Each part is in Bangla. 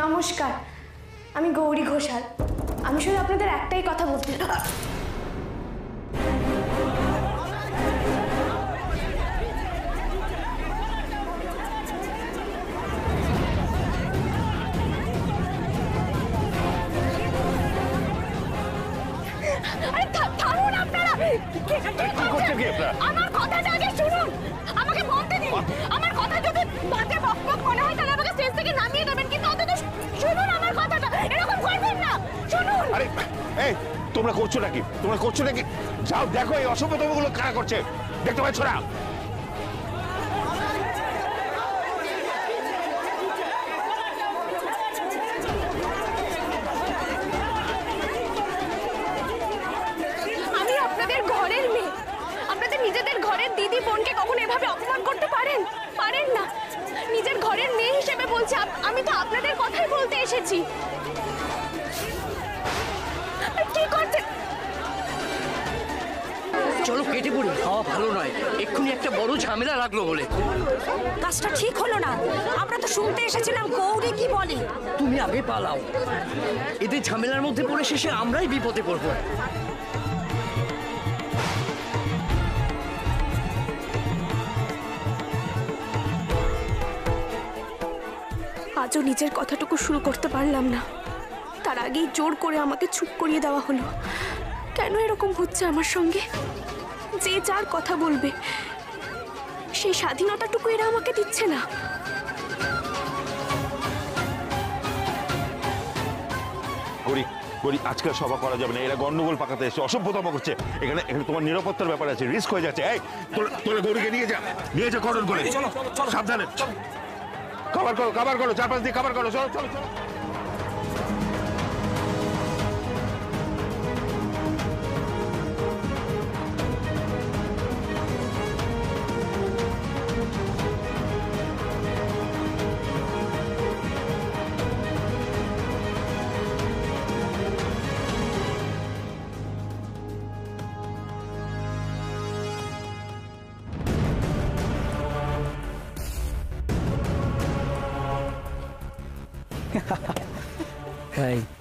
নমস্কার, আমি গৌরী ঘোষাল। আমি শুধু আপনাদের একটাই কথা বলতে আমার কথাটা আগে শুনুন, আমাকে বলতে দিন। আমার কথা যদি বাজে বকবক মনে হয় তাহলে আমাকে স্টেজ থেকে নামিয়ে দেবেন, কিন্তু অন্তত শুনুন আমার কথাটা। এরকম করবেন না, শুনুন। আরে এই তোমরা করছো নাকি? যাও দেখো এই অসভ্যতমগুলো কারা করছে, দেখতে পাচ্ছ না? আমি আপনাদের ঘরের মেয়ে, আপনাদের নিজেদের ঘরের দিদি বোনকে কখনো এভাবে অপমান করতে পারেন? পারেন না। নিজের ঘরের মেয়ে হিসেবে বলছি, আমি তো আপনাদের কথাই বলতে এসেছি। কি করছেন? চলো কেটে পড়ি, খাওয়া ভালো নয়। এক্ষুনি একটা বড় ঝামেলা লাগলো বলে। কাজটা ঠিক হলো না। আমরা তো শুনতে এসেছিলাম গৌরী কি বলে। তুমি আগে পালাও, এদের ঝামেলার মধ্যে পড়ে শেষে আমরাই বিপদে পড়বো। আজও নিজের কথাটুকু শুরু করতে পারলাম না, তার আগেই জোর করে আমাকে চুপ করিয়ে দেওয়া হলো। কেন এরকম হচ্ছে আমার সঙ্গে? যে যার কথা বলবে, সেই স্বাধীনতাটুকু এরা আমাকে দিচ্ছে না। গৌরী, আজকাল সভা করা যাবে না, এরা গন্ডগোল পাকাতে এসে অসভ্যতম করছে। এখানে তোমার নিরাপত্তার ব্যাপার আছে, রিস্ক হয়ে যাচ্ছে। এই তোরা গৌরীকে নিয়ে যা কটন করে, সাবধানে। কভার করো, চারপাশ দিয়ে কভার করো। চলো।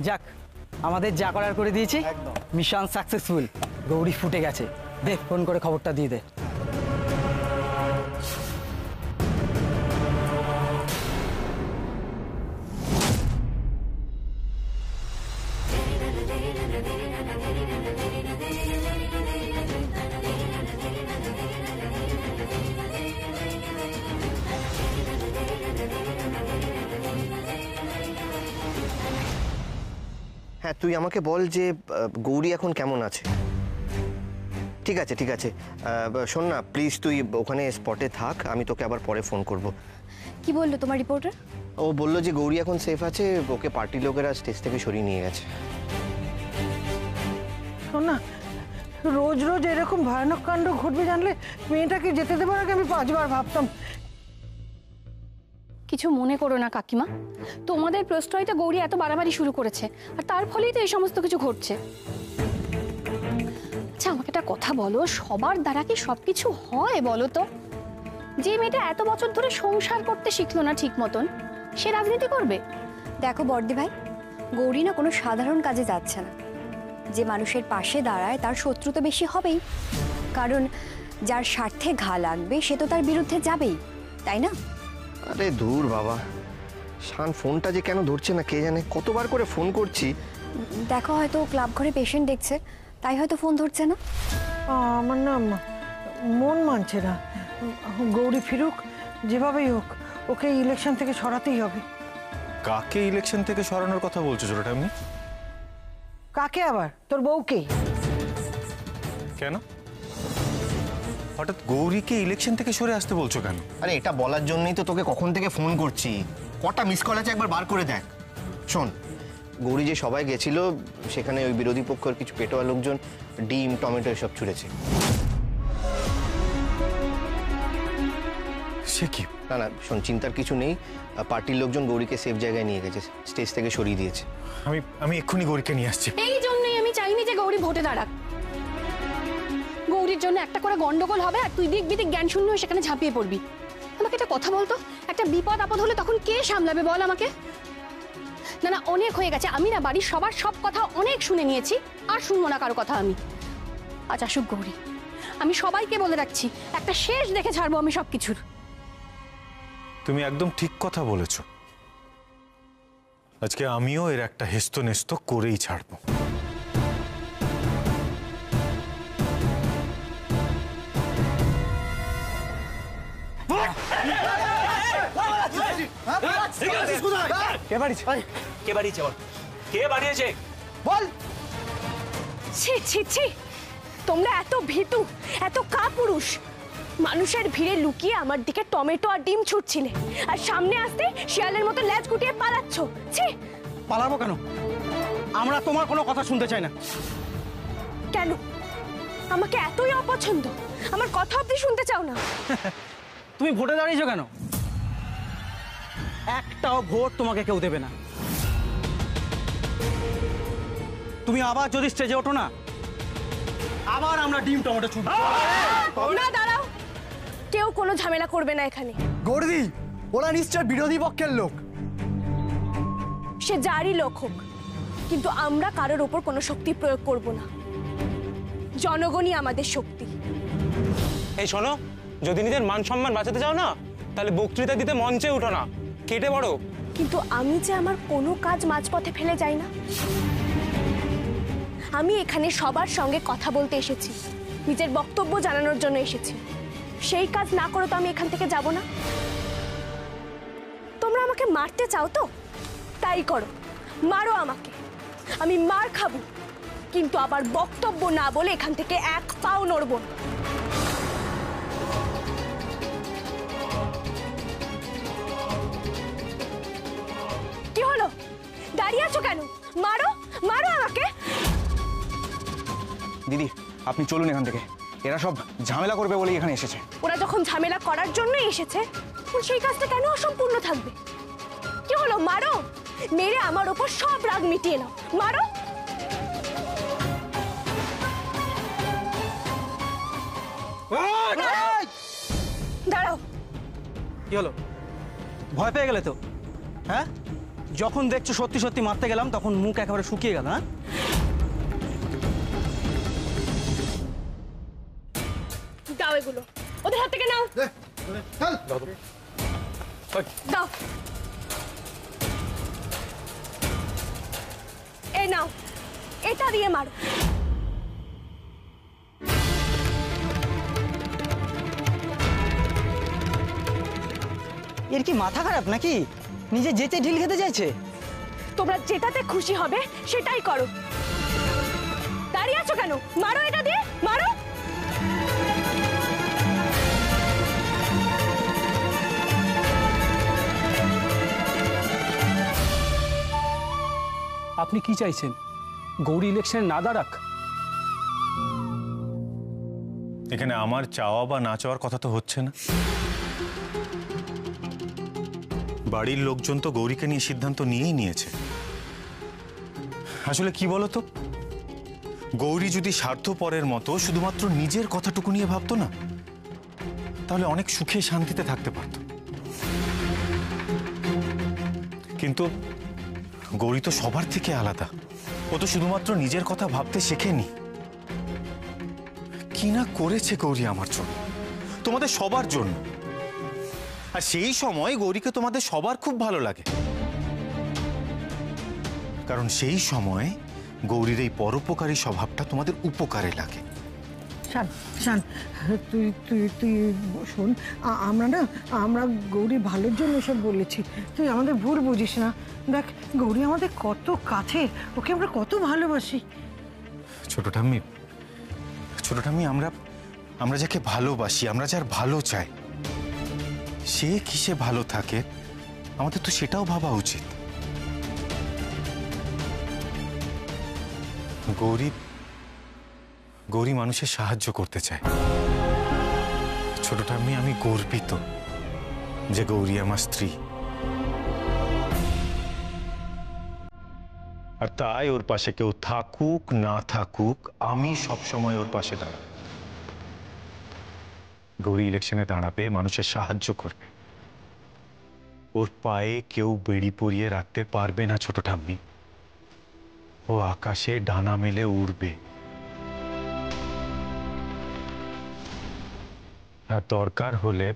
যাক, আমাদের যা করার করে দিয়েছি, মিশন সাকসেসফুল। গৌরী ফুটে গেছে। দে, ফোন করে খবরটা দিয়ে দে। হ্যাঁ, তুই আমাকে বল যে গৌরী এখন কেমন আছে। ঠিক আছে, শোন না প্লিজ, তুই ওখানে স্পটে থাক, আমি তোকে আবার পরে ফোন করব। কি বললো তোমার রিপোর্টার? ও বললো যে গৌরী এখন সেফ আছে, ওকে পার্টির লোকেরা স্টেজ থেকে সরিয়ে নিয়ে গেছে। শোন না, রোজ রোজ এরকম ভয়ানক কাণ্ড ঘটবে জানলে মেয়েটাকে যেতে দেবার আগে আমি 5 বার ভাবতাম। কিছু মনে করো না কাকিমা, তোমাদের প্রশ্রয়তে গৌরী এত বাড়াবাড়ি শুরু করেছে, আর তার ফলেই তো এই সমস্ত কিছু ঘটছে। আচ্ছা, আমাকে একটা কথা বলো, সবার দ্বারা কি সবকিছু হয় বলো তো? যে মেয়েটা এত বছর ধরে সংসার করতে শিখলো না ঠিক মতন, সে রাজনীতি করবে? দেখো বর্দি ভাই, গৌরী না কোনো সাধারণ কাজে যাচ্ছে না। যে মানুষের পাশে দাঁড়ায় তার শত্রু তো বেশি হবেই, কারণ যার স্বার্থে ঘা লাগবে সে তো তার বিরুদ্ধে যাবেই, তাই না? আরে দূর বাবা, শান ফোনটা যে কেন ধরছে না কে জানে, কতবার করে ফোন করছি। দেখো, হয়তো ক্লাব ঘরে পেশেন্ট দেখছে, তাই হয়তো ফোন ধরছে না। আমার না মন মানছে না। গৌরী ফিরুক, যেভাবেই হোক ওকে ইলেকশন থেকে সরাতেই হবে। কাকে ইলেকশন থেকে সরানোর কথা বলছো ছোটটা? আমি কাকে? আবার তোর বউকে? কেন হঠাৎ গৌরীকে ইলেকশন থেকে সরে আসতে বলছো কেন? আরে এটা বলার জন্যই তো তোকে কখন থেকে ফোন করছি। কটা মিস কল আছে একবার বার করে দেখ। শোন, গৌরী যে সবাই গেছিল সেখানে ওই বিরোধী পক্ষের কিছু পেটোয়া লোকজন ডিম টমেটো এসব ছুঁড়েছে। সে কি? না শোন, চিন্তার কিছু নেই, পার্টির লোকজন গৌরীকে সেফ জায়গায় নিয়ে গেছে, স্টেজ থেকে সরিয়ে দিয়েছে। আমি এক্ষুনি গৌরীকে নিয়ে আসছি। এই জন্যই আমি চাইনি যে গৌরী ভোটে দাঁড়াক। গৌরীর জন্য একটা করে গন্ডগোল হবে আর তুই দিক বিদিক জ্ঞান শূন্য সেখানে ঝাঁপিয়ে পড়বি। আমাকে একটা কথা বলতো, একটা বিপদ আপদ হলে তখন কে সামলাবে বল আমাকে? না না, অনেক হয়ে গেছে। আমি না বাড়ির সবার সব কথা অনেক শুনে নিয়েছি, আর শুনবো না কারো কথা আমি। আজ আসুক গৌরী, আমি সবাইকে বলে রাখছি, একটা শেষ দেখে ছাড়বো আমি সবকিছুর। তুমি একদম ঠিক কথা বলেছ। আজকে আমিও এর একটা হেস্ত নেস্ত করেই ছাড়বো। কে বাড়িছে? কে বাড়িয়েছে বল? কে বাড়িয়েছে বল। ছি ছি ছি, তোমরা এত ভীতু, এত কাপুরুষ। মানুষের ভিড়ে লুকিয়ে আমার দিকে টমেটো আর ডিম ছুটছিলে, আর সামনে আসতে শিয়ালের মতো লেজ গুটিয়ে পালাচ্ছ। ছি! পালাবো কেন? আমরা তোমার কোনো কথা শুনতে চাই না। কেন? আমাকে এতই অপছন্দ? আমার কথা অব্দি শুনতে চাও না? তুমি ভোটে দাঁড়িয়েছো কেন? একটাও ভোট তোমাকে কেউ দেবে না। তুমি আবার যদি স্টেজে ওঠো না, আবার আমরা ডিম টমেটো ছুটবো। না, দাঁড়াও, কেউ কোনো ঝামেলা করবে না এখানে। গৌরী, ওরা নিশ্চয় বিরোধী পক্ষের লোক। সে যারই লোক হোক, কিন্তু আমরা কারোর ওপর কোনো শক্তি প্রয়োগ করব না। জনগণই আমাদের শক্তি। এই শোনো, যদি নিজের মান সম্মান বাঁচাতে চাও না, তাহলে বক্তৃতা দিতে মঞ্চে উঠো না, কেটে পড়ো। কিন্তু আমি যে আমার কোনো কাজ মাঝপথে ফেলে যাই না। আমি এখানে সবার সঙ্গে কথা বলতে এসেছি, নিজের বক্তব্য জানানোর জন্য এসেছি। সেই কাজ না করে তো আমি এখান থেকে যাব না। তোমরা আমাকে মারতে চাও তো তাই করো, মারো আমাকে, আমি মার খাবো, কিন্তু আবার বক্তব্য না বলে এখান থেকে এক পাও নড়ব না। কি হলো? দাঁড়িয়ে আছো কেন? মারো, মারো আমাকে। দিদি, আপনি চলুন এখান থেকে। এরা সব ঝামেলা করবে বলেই এখানে এসেছে। ওরা যখন ঝামেলা করার জন্যই এসেছে, তখন সেই কাজটা কেন অসম্পূর্ণ থাকবে? কি হলো? মারো, মেরে আমার ওপর সব রাগ মিটিয়ে নাও। মারো। দাঁড়াও। কি হলো? ভয় পেয়ে গেলে তো? হ্যাঁ, যখন দেখছো সত্যি সত্যি মারতে গেলাম, তখন মুখ একেবারে শুকিয়ে গেল। হ্যাঁ, দাও এগুলো, ওদের হাত থেকে নাও। দাও, এই নাও, এটা দিয়ে মারো। এর কি মাথা খারাপ নাকি? নিজে যেতে ঢিল খেতে চাইছে। তোমরা যেটাতে খুশি হবে সেটাই করো। দাঁড়িয়ে আছো কেন? মারো এটা দিয়ে, মারো। আপনি কি চাইছেন? গৌরী ইলেকশনে না দাঁড়াক? এখানে আমার চাওয়া বা না চাওয়ার কথা তো হচ্ছে না। বাড়ির লোকজন তো গৌরীকে নিয়ে সিদ্ধান্ত নিয়েই নিয়েছে। আসলে কি বলতো, গৌরী যদি স্বার্থপরের মতো শুধুমাত্র নিজের কথাটুকু নিয়ে ভাবতো না, তাহলে অনেক সুখে শান্তিতে থাকতে পারত। কিন্তু গৌরী তো সবার থেকে আলাদা। ও তো শুধুমাত্র নিজের কথা ভাবতে শেখেনি। কি না করেছে গৌরী আমার জন্য, তোমাদের সবার জন্য। আর সেই সময় গৌরীকে তোমাদের সবার খুব ভালো লাগে, কারণ সেই সময় গৌরীর এই পরোপকারী স্বভাবটা তোমাদের উপকারে লাগে। শান শান, তুই তুই তুই শোন, আমরা গৌরী ভালোর জন্য এসব বলেছি। তুই আমাদের ভুল বুঝিস না। দেখ, গৌরী আমাদের কত কাছে, ওকে আমরা কত ভালোবাসি। ছোট ঠাম্মি, আমরা যাকে ভালোবাসি, আমরা যার ভালো চাই, সে কিসে ভালো থাকে আমাদের তো সেটাও ভাবা উচিত। গৌরী মানুষের সাহায্য করতে চায়। ছোট ঠাম্মি, আমি গর্বিত যে গৌরী আমার স্ত্রী, আর তাই ওর পাশে কেউ থাকুক না থাকুক, আমি সবসময় ওর পাশে দাঁড়াবো। গৌরী ইলেকশনে দাঁড়াবে, মানুষের সাহায্য করবে, ওর পায়ে কেউ বেড়ি পরিয়ে রাখতে পারবে না ছোট ঠাম্মি। ও আকাশে ডানা মেলে উড়বে, আর দরকার হলে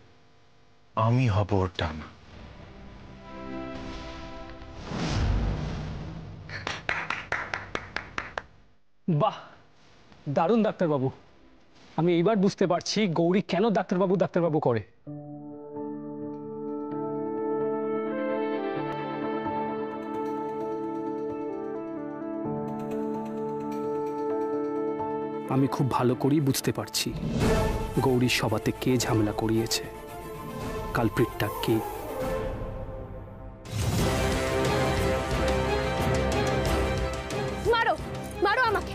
আমি হব ওর ডানা। বাহ, দারুণ ডাক্তারবাবু। আমি এইবার বুঝতে পারছি গৌরী কেন ডাক্তারবাবু করে। আমি খুব ভালো করেই বুঝতে পারছি গৌরীর সভাতে কে ঝামেলা করিয়েছে, কালপ্রিটটা কে। মারো মারো আমাকে,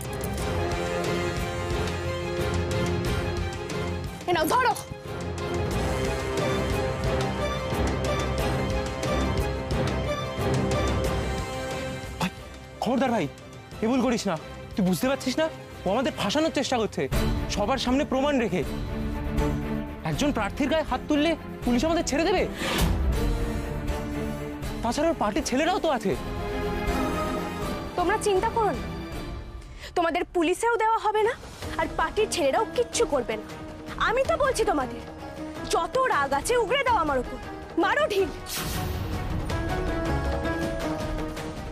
এ নাও ধরো। খবরদার ভাই, এ ভুল করিস না। তুই বুঝতে পারছিস না ও আমাদের ফাঁসানোর চেষ্টা করছে, সবার সামনে প্রমাণ রেখে। একজন প্রার্থীর গায়ে হাত তুললে পুলিশ আমাদের ছেড়ে দেবে? তাছাড়া ওর পার্টির ছেলেরাও তো আছে। তোমরা চিন্তা করো না, তোমাদের পুলিশেও দেওয়া হবে না, আর পার্টির ছেলেরাও কিচ্ছু করবে না। আমি তো বলছি তোমাদের, যত রাগ আছে উগড়ে দাও আমার উপর, মারো ঢিল।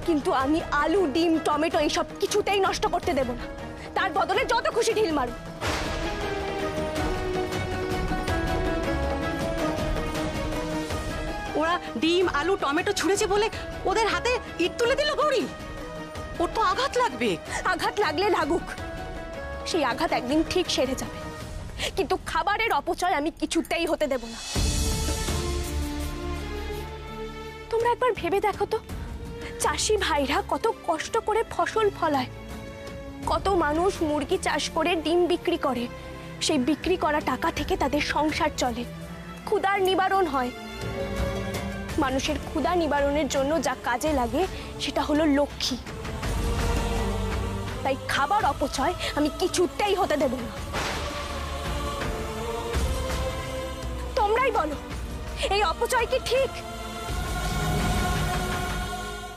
কিন্তু আমি আলু, ডিম, টমেটো এইসব কিছুতেই নষ্ট করতে দেব না। তার বদলে যত খুশি ঢিল মারো। ওরা ডিম, আলু, টমেটো ছুঁড়েছে বলে ওদের হাতে ইট তুলে দিল গৌরী। ওর তো আঘাত লাগবে। আঘাত লাগলে লাগুক, সেই আঘাত একদিন ঠিক সেরে যাবে। কিন্তু খাবারের অপচয় আমি কিছুতেই হতে দেব না। তোমরা একবার ভেবে দেখো তো, চাষি ভাইরা কত কষ্ট করে ফসল ফলায়, কত মানুষ মুরগি চাষ করে ডিম বিক্রি করে, সেই বিক্রি করা টাকা থেকে তাদের সংসার চলে, ক্ষুধার নিবারণ হয়। মানুষের ক্ষুধা নিবারণের জন্য যা কাজে লাগে সেটা হলো লক্ষ্মী। তাই খাবার অপচয় আমি কিছুতেই হতে দেব না। তোমরাই বলো, এই অপচয় কি ঠিক?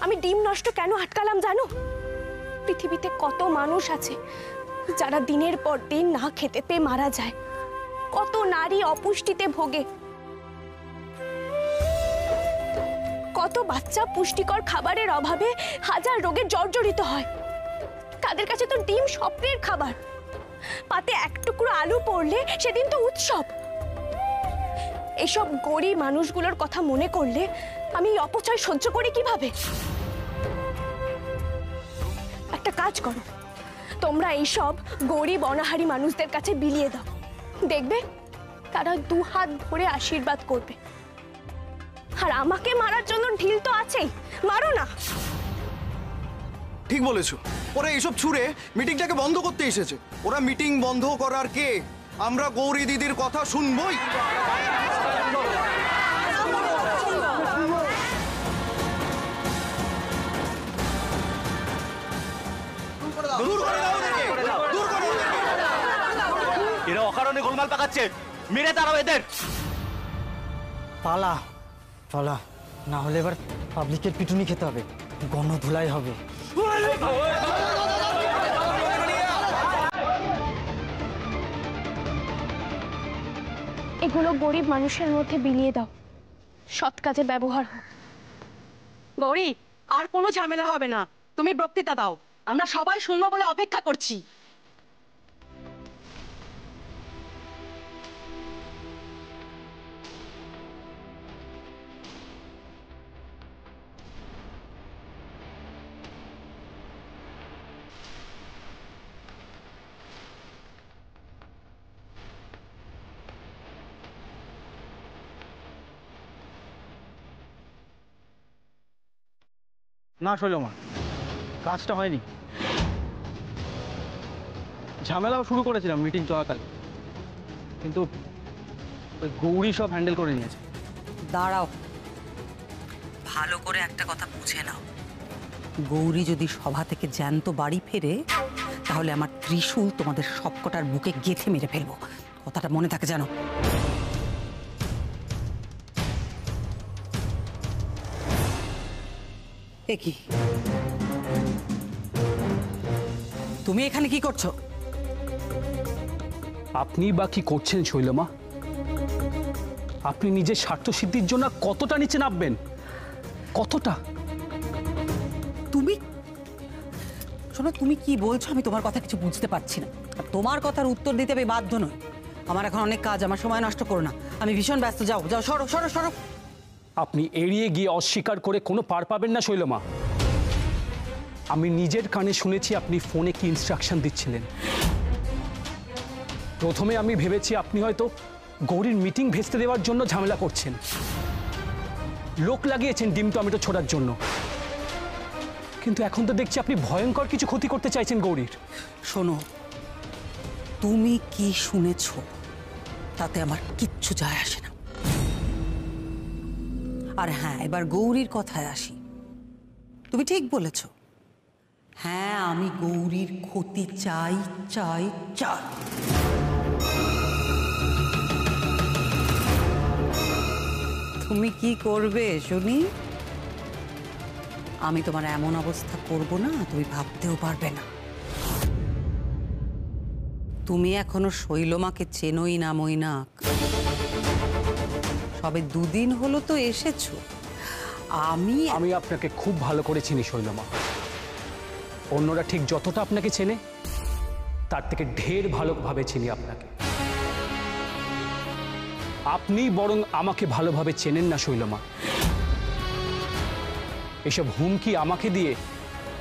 আমি ডিম নষ্ট কেন আটকালাম জানো? পৃথিবীতে কত মানুষ আছে যারা দিনের পর দিন না খেতে পেয়ে মারা যায়, কত নারী অপুষ্টিতে ভোগে, কত বাচ্চা পুষ্টিকর খাবারের অভাবে হাজার রোগে জর্জরিত হয়। তাদের কাছে তো ডিম স্বপ্নের খাবার। পাতে এক টুকরো আলু পড়লে সেদিন তো উৎসব। এসব গরিব মানুষগুলোর কথা মনে করলে আমি এই অপচয় সহ্য করি কিভাবে? একটা কাজ করো, তোমরা এইসব গরিব অনাহারী মানুষদের কাছে বিলিয়ে দাও, দেখবে তারা দু হাত ভরে আশীর্বাদ করবে। আর আমাকে মারার জন্য ঢিল তো আছেই, মারো না। ঠিক বলেছো, ওরা এইসব ছুঁড়ে মিটিংটাকে বন্ধ করতে এসেছে। ওরা মিটিং বন্ধ করার কে? আমরা গৌরী দিদির কথা শুনবই। এরা অকারণে গোলমাল পাকাচ্ছে, মেরে দাঁড়াও এদের। পালা পালা, না হলে এবার পাবলিকের পিটুনি খেতে হবে, গণধুলাই হবে। এগুলো গরিব মানুষের মধ্যে বিলিয়ে দাও, সৎ কাজে ব্যবহার হোক। গৌরী, আর কোনো ঝামেলা হবে না। তুমি বক্তৃতা দাও, আমরা সবাই শুনবো বলে অপেক্ষা করছি। না শৈলমা, কাজটা হয়নি। ঝামেলাও শুরু করেছিলাম মিটিং চলাকালে, কিন্তু ওই গৌরী সব হ্যান্ডেল করে নিয়েছে। দাঁড়াও, ভালো করে একটা কথা বুঝে নাও। গৌরী যদি সভা থেকে জ্যান্ত বাড়ি ফেরে, তাহলে আমার ত্রিশূল তোমাদের সবকটার বুকে গেঁথে মেরে ফেলবো। কথাটা মনে থাকে জানো? এ কি, তুমি এখানে কি করছো? আপনি বা কি করছেন শৈলমা? আপনি নিজের স্বার্থ সিদ্ধির জন্য কতটা নিচে নামবেন, কতটা? তুমি শোনো, তুমি কি বলছো আমি তোমার কথা কিছু বুঝতে পারছি না। আর তোমার কথার উত্তর দিতে আমি বাধ্য নই। আমার এখন অনেক কাজ, আমার সময় নষ্ট করো না, আমি ভীষণ ব্যস্ত। যাও যাও, সরো সরো সরো। আপনি এড়িয়ে গিয়ে অস্বীকার করে কোনো পার পাবেন না শৈলমা। আমি নিজের কানে শুনেছি আপনি ফোনে কি ইনস্ট্রাকশন দিচ্ছিলেন। প্রথমে আমি ভেবেছি আপনি হয়তো গৌরীর মিটিং ভেস্তে দেওয়ার জন্য ঝামেলা করছেন, লোক লাগিয়েছেন ডিম টমেটো ছোড়ার জন্য। কিন্তু এখন তো দেখছি আপনি ভয়ঙ্কর কিছু ক্ষতি করতে চাইছেন গৌরীর। শোনো, তুমি কি শুনেছ তাতে আমার কিচ্ছু যায় আসে না। আর হ্যাঁ, এবার গৌরীর কথায় আসি। তুমি ঠিক বলেছ, হ্যাঁ আমি গৌরীর ক্ষতি চাই চাই চাই। তুমি কি করবে শুনি? আমি তোমার এমন অবস্থা করব না তুমি ভাবতেও পারবে না। তুমি এখনো শৈলমাকে চেনোই না মৈনাক। সবে দুদিন হলো তো এসেছো। আমি আপনাকে খুব ভালো করে চিনি শৈলমা। অন্যরা ঠিক যতটা আপনাকে চেনে তার থেকে ঢের ভালোভাবে চিনি আপনাকে। আপনি বরং আমাকে ভালোভাবে চেনেন না শৈলমা। এসব হুমকি আমাকে দিয়ে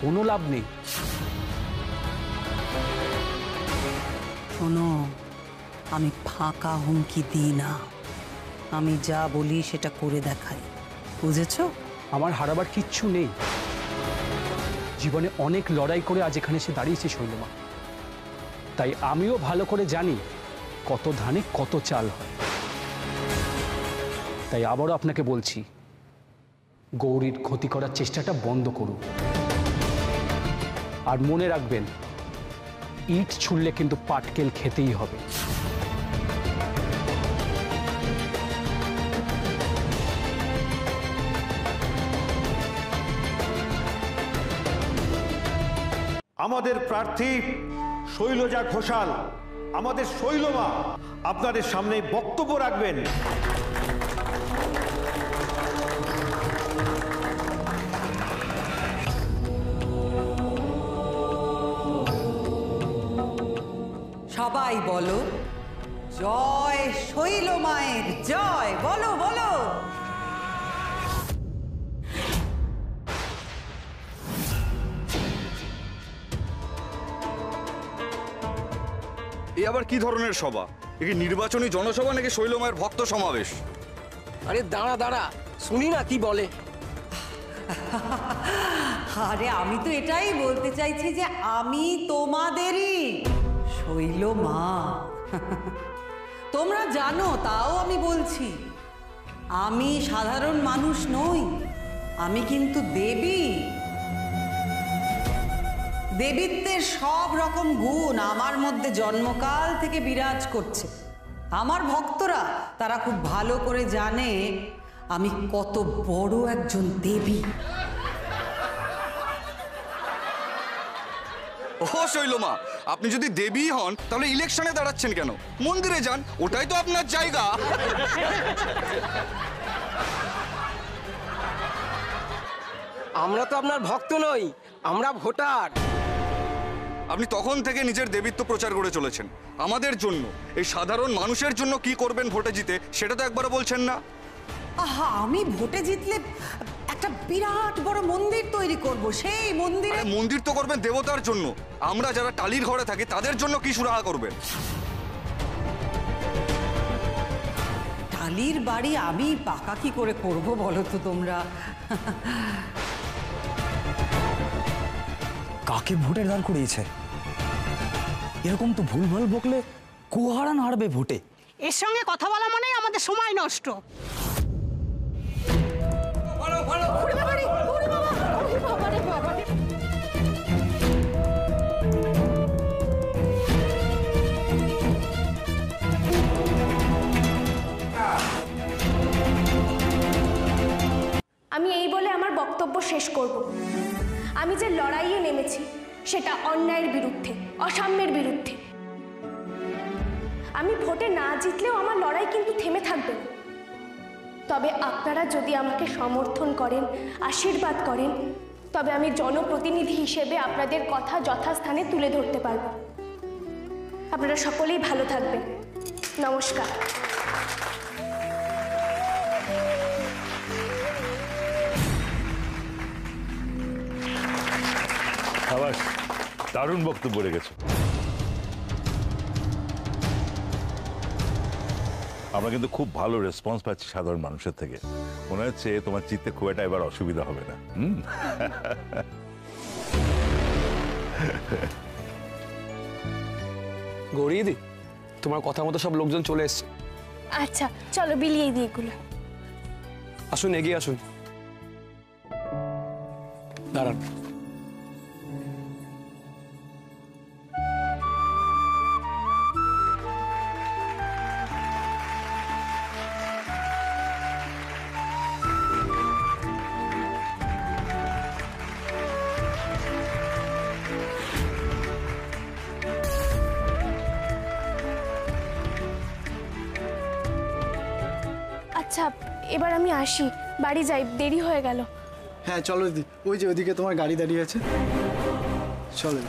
কোনো লাভ নেই। শোনো, আমি ফাঁকা হুমকি দিই না, আমি যা বলি সেটা করে দেখাই, বুঝেছ? আমার হারাবার কিচ্ছু নেই। জীবনে অনেক লড়াই করে আজ এখানে এসে দাঁড়িয়েছি শৈলমা। তাই আমিও ভালো করে জানি কত ধানে কত চাল হয়। তাই আবারও আপনাকে বলছি, গৌরীর ক্ষতি করার চেষ্টাটা বন্ধ করুন। আর মনে রাখবেন, ইট ছুড়লে কিন্তু পাটকেল খেতেই হবে। আমাদের প্রার্থী শৈলজা ঘোষাল, আমাদের শৈলমা আপনাদের সামনে বক্তব্য রাখবেন। সবাই বলো জয় শৈলমায়ের জয়। বলো বলো। এ আবার কি ধরনের সভা? এ কি নির্বাচনী জনসভা নাকি শৈলমায়ের ভক্ত সমাবেশ? আরে দাঁড়া দাঁড়া, শুনি না কি বলে। আরে আমি তো এটাই বলতে চাইছি যে আমি তোমাদেরই শৈলমা। তোমরা জানো, তাও আমি বলছি, আমি সাধারণ মানুষ নই, আমি কিন্তু দেবী। দেবীত্বের সব রকম গুণ আমার মধ্যে জন্মকাল থেকে বিরাজ করছে। আমার ভক্তরা তারা খুব ভালো করে জানে আমি কত বড় একজন দেবী। ও শৈলমা, আপনি যদি দেবী হন তাহলে ইলেকশনে দাঁড়াচ্ছেন কেন? মন্দিরে যান, ওটাই তো আপনার জায়গা। আমরা তো আপনার ভক্ত নই, আমরা ভোটার। আপনি তখন থেকে নিজের দেবীত্ব প্রচার করে চলেছেন। আমাদের জন্য, এই সাধারণ মানুষের জন্য কি করবেন ভোটে জিতে সেটা তো একবারও বলছেন না। আহা, আমি ভোটে জিতলে একটা বিরাট বড় মন্দির তৈরি করব। সেই মন্দিরে মন্দির তো করবেন দেবতার জন্য। আমরা যারা টালির ঘরে থাকি তাদের জন্য কি সুরাহা করবেন? টালির বাড়ি আমি পাকা কি করে করব বলো তো তোমরা? কাকে ভোটের দাঁড় করিয়েছে? এরকম তো ভুলভাল বকলে কোহারান হারবে ভোটে। এর সঙ্গে কথা বলা মানে আমাদের সময় নষ্ট। আমি এই বলে আমার বক্তব্য শেষ করব। আমি যে লড়াইয়ে নেমেছি সেটা অন্যায়ের বিরুদ্ধে, অসাম্যের বিরুদ্ধে। আমি ভোটে না জিতলেও আমার লড়াই কিন্তু থেমে থাকবে না। তবে আপনারা যদি আমাকে সমর্থন করেন, আশীর্বাদ করেন, তবে আমি জনপ্রতিনিধি হিসেবে আপনাদের কথা যথাস্থানে তুলে ধরতে পারব। আপনারা সকলেই ভালো থাকবেন। নমস্কার। আবার দারুণ বক্তব্য রেখেছো। আমরা কিন্তু খুব ভালো রেসপন্স পাচ্ছি সাধারণ মানুষের থেকে। মনে হচ্ছে তোমার চিত্তে খুব একটা এবার অসুবিধা হবে না। গৌরী দিদি, তোমার কথা মতো সব লোকজন চলে এসছে। আচ্ছা চলো বিলিয়ে দিই এগুলো। আসুন, এগিয়ে আসুন। দাঁড়ান। আচ্ছা এবার আমি আসি, বাড়ি যাই, দেরি হয়ে গেল। হ্যাঁ চলো দিদি, ওই যে ওইদিকে তোমার গাড়ি দাঁড়িয়ে আছে, চলো।